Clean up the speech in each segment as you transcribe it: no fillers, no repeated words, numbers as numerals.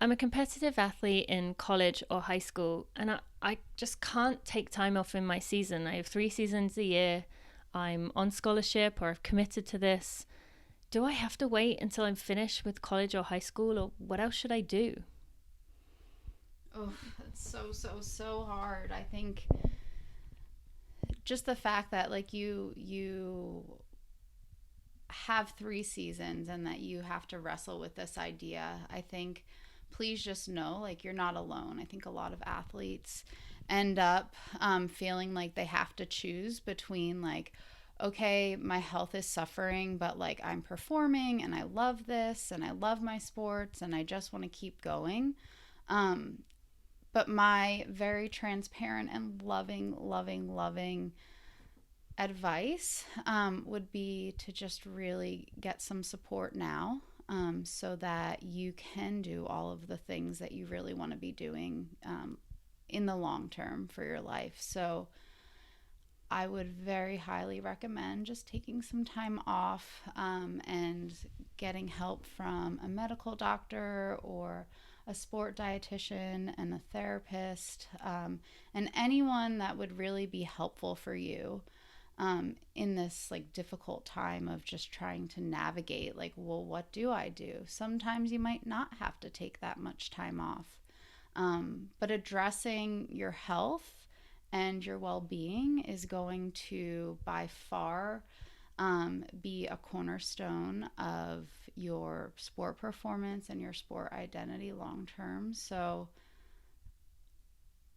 I'm a competitive athlete in college or high school, and I just can't take time off in my season. I have 3 seasons a year. I'm on scholarship or I've committed to this. Do I have to wait until I'm finished with college or high school, or what else should I do? Oh, it's so hard. I think just the fact that like you have 3 seasons and that you have to wrestle with this idea. I think please just know like you're not alone. I think a lot of athletes end up feeling like they have to choose between like, okay, my health is suffering, but like I'm performing and I love this and I love my sports and I just want to keep going. Um, but my very transparent and loving advice would be to just really get some support now, so that you can do all of the things that you really want to be doing in the long term for your life. So I would very highly recommend just taking some time off, and getting help from a medical doctor or a sport dietitian and a therapist, and anyone that would really be helpful for you in this like difficult time of just trying to navigate like, well, what do I do? Sometimes you might not have to take that much time off, but addressing your health and your well-being is going to by far be a cornerstone of your sport performance and your sport identity long term. So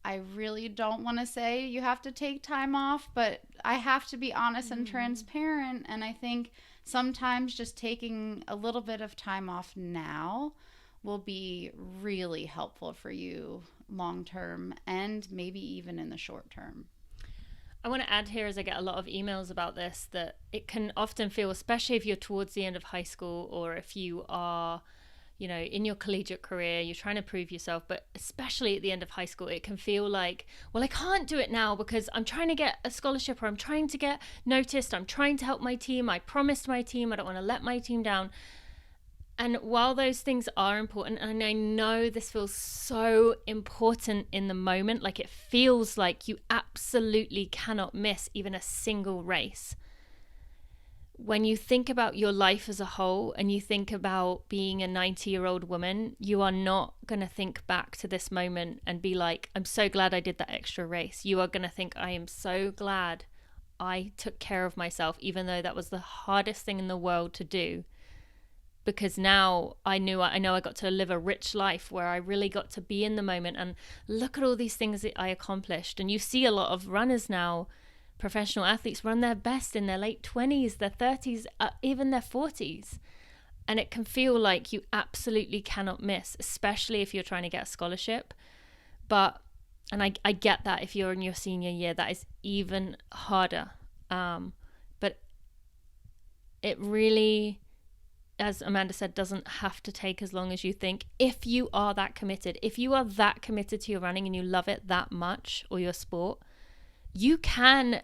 I really don't want to say you have to take time off, but I have to be honest and transparent. And I think sometimes just taking a little bit of time off now will be really helpful for you long term and maybe even in the short term. I want to add here, as I get a lot of emails about this, that it can often feel, especially if you're towards the end of high school or if you are, in your collegiate career, you're trying to prove yourself, but especially at the end of high school, it can feel like, well, I can't do it now because I'm trying to get a scholarship or I'm trying to get noticed. I'm trying to help my team. I promised my team I don't want to let my team down. And while those things are important, and I know this feels so important in the moment, like it feels like you absolutely cannot miss even a single race. When you think about your life as a whole and you think about being a 90-year-old woman, you are not going to think back to this moment and be like, I'm so glad I did that extra race. You are going to think, I am so glad I took care of myself, even though that was the hardest thing in the world to do. Because now I know I got to live a rich life where I really got to be in the moment and look at all these things that I accomplished. And you see a lot of runners now, professional athletes, run their best in their late 20s, their 30s, even their 40s. And it can feel like you absolutely cannot miss, especially if you're trying to get a scholarship. And I get that if you're in your senior year, that is even harder. But it really, as Amanda said, doesn't have to take as long as you think. If you are that committed to your running and you love it that much, or your sport, you can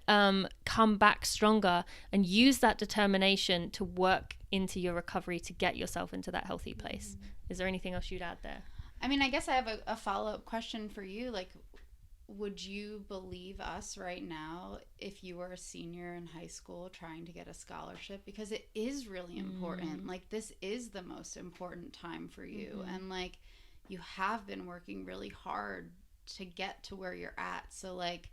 come back stronger and use that determination to work into your recovery to get yourself into that healthy place. Is there anything else you'd add there? I mean, I guess I have a follow-up question for you. Like, would you believe us right now if you were a senior in high school trying to get a scholarship? Because it is really important. Like, this is the most important time for you. And, like, you have been working really hard to get to where you're at. So, like,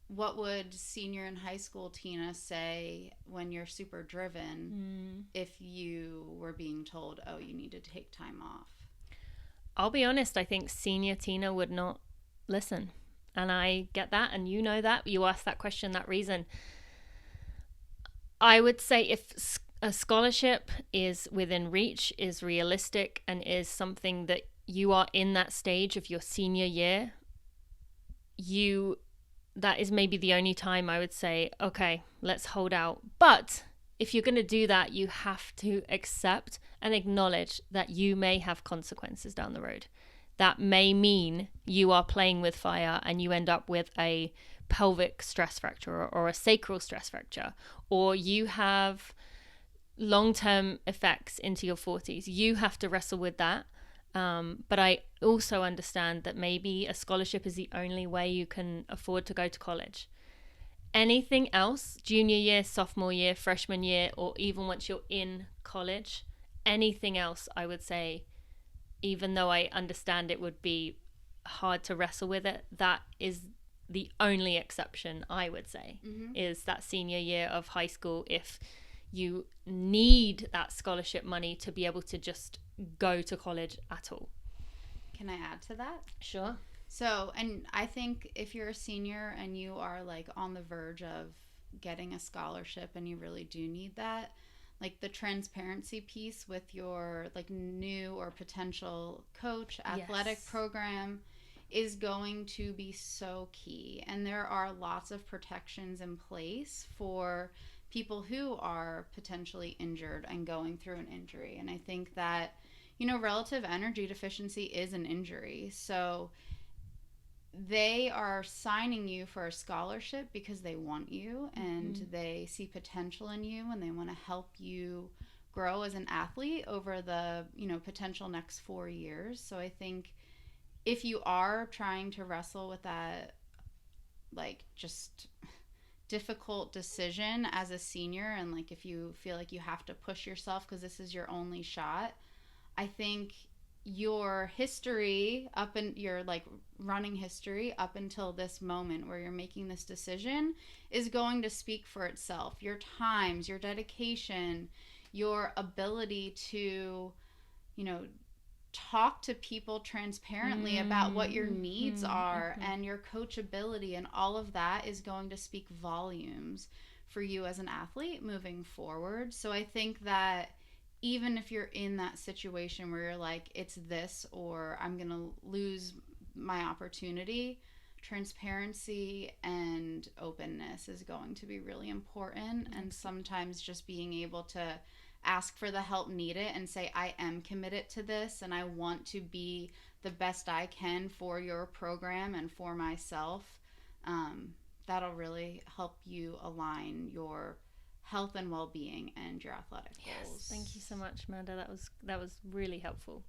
what would senior in high school Tina say when you're super driven if you were being told, oh, you need to take time off? I'll be honest, I think senior Tina would not listen. And I get that, and you know that. You asked that question, that reason. I would say if a scholarship is within reach, is realistic, and is something that you are in that stage of your senior year, that is maybe the only time I would say, okay, let's hold out. But if you're going to do that, you have to accept and acknowledge that you may have consequences down the road. That may mean you are playing with fire and you end up with a pelvic stress fracture or a sacral stress fracture, or you have long-term effects into your 40s. You have to wrestle with that. But I also understand that maybe a scholarship is the only way you can afford to go to college. Anything else, junior year, sophomore year, freshman year, or even once you're in college, anything else, I would say, even though I understand it would be hard to wrestle with it, that is the only exception, I would say, is that senior year of high school. If you need that scholarship money to be able to just go to college at all. Can I add to that? Sure. So, and I think if you're a senior and you are like on the verge of getting a scholarship and you really do need that, like the transparency piece with your like new or potential coach, athletic Yes. program is going to be so key. And there are lots of protections in place for people who are potentially injured and going through an injury. And I think that, you know, relative energy deficiency is an injury. So they are signing you for a scholarship because they want you and they see potential in you and they want to help you grow as an athlete over the, you know, potential next 4 years. So I think if you are trying to wrestle with that, like, just difficult decision as a senior, and like if you feel like you have to push yourself because this is your only shot, I think your history up in your like running history up until this moment where you're making this decision is going to speak for itself. Your times, your dedication, your ability to, you know, talk to people transparently about what your needs are and your coachability, and all of that is going to speak volumes for you as an athlete moving forward. So I think that even if you're in that situation where you're like, it's this or I'm going to lose my opportunity, transparency and openness is going to be really important. And sometimes just being able to ask for the help needed and say, I am committed to this and I want to be the best I can for your program and for myself. That'll really help you align your health and well-being and your athletic goals. Yes. Thank you so much, Amanda. That was really helpful.